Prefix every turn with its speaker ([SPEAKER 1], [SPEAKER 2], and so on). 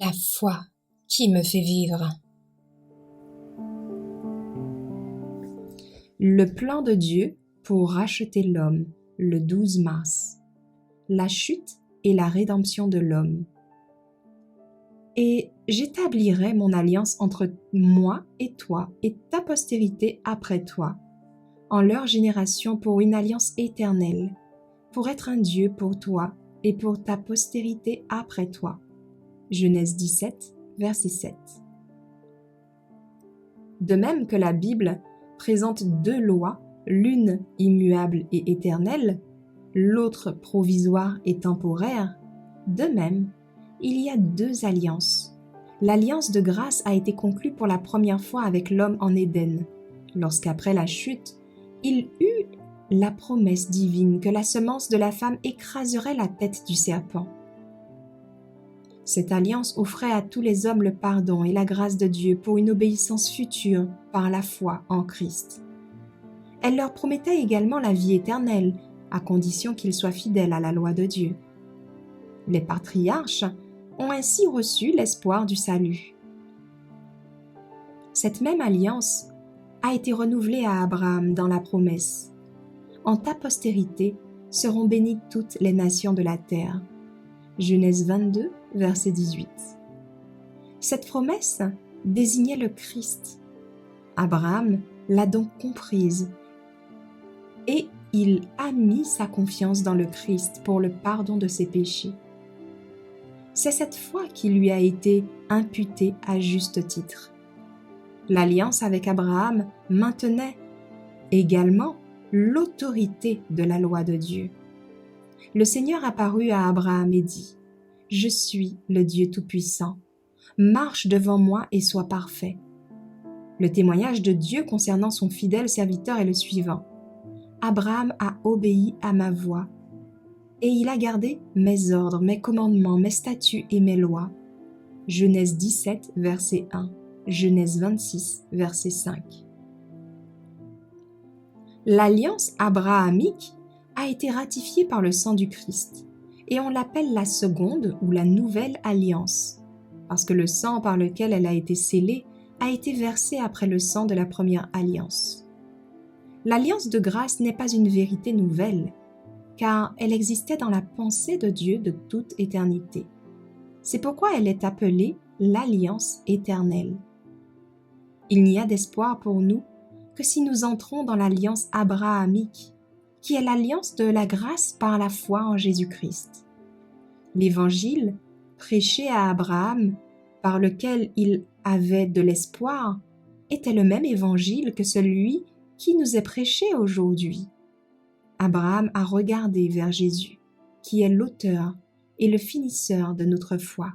[SPEAKER 1] La foi qui me fait vivre. Le plan de Dieu pour racheter l'homme, le 12 mars. La chute et la rédemption de l'homme. Et j'établirai mon alliance entre moi et toi et ta postérité après toi, en leur génération pour une alliance éternelle, pour être un Dieu pour toi et pour ta postérité après toi. Genèse 17, verset 7. De même que la Bible présente deux lois, l'une immuable et éternelle, l'autre provisoire et temporaire, de même, il y a deux alliances. L'alliance de grâce a été conclue pour la première fois avec l'homme en Éden, lorsqu'après la chute, il eut la promesse divine que la semence de la femme écraserait la tête du serpent. Cette alliance offrait à tous les hommes le pardon et la grâce de Dieu pour une obéissance future par la foi en Christ. Elle leur promettait également la vie éternelle, à condition qu'ils soient fidèles à la loi de Dieu. Les patriarches ont ainsi reçu l'espoir du salut. Cette même alliance a été renouvelée à Abraham dans la promesse. En ta postérité seront bénies toutes les nations de la terre. Genèse 22, verset 18. Cette promesse désignait le Christ. Abraham l'a donc comprise et il a mis sa confiance dans le Christ pour le pardon de ses péchés. C'est cette foi qui lui a été imputée à juste titre. L'alliance avec Abraham maintenait également l'autorité de la loi de Dieu. Le Seigneur apparut à Abraham et dit : « Je suis le Dieu Tout-Puissant. Marche devant moi et sois parfait. » Le témoignage de Dieu concernant son fidèle serviteur est le suivant : « Abraham a obéi à ma voix, et il a gardé mes ordres, mes commandements, mes statuts et mes lois. » Genèse 17, verset 1. Genèse 26, verset 5. L'alliance abrahamique a été ratifiée par le sang du Christ, et on l'appelle la seconde ou la nouvelle alliance, parce que le sang par lequel elle a été scellée a été versé après le sang de la première alliance. L'alliance de grâce n'est pas une vérité nouvelle, car elle existait dans la pensée de Dieu de toute éternité. C'est pourquoi elle est appelée l'alliance éternelle. Il n'y a d'espoir pour nous que si nous entrons dans l'alliance abrahamique, qui est l'alliance de la grâce par la foi en Jésus-Christ. L'évangile prêché à Abraham, par lequel il avait de l'espoir, était le même évangile que celui qui nous est prêché aujourd'hui. Abraham a regardé vers Jésus, qui est l'auteur et le finisseur de notre foi.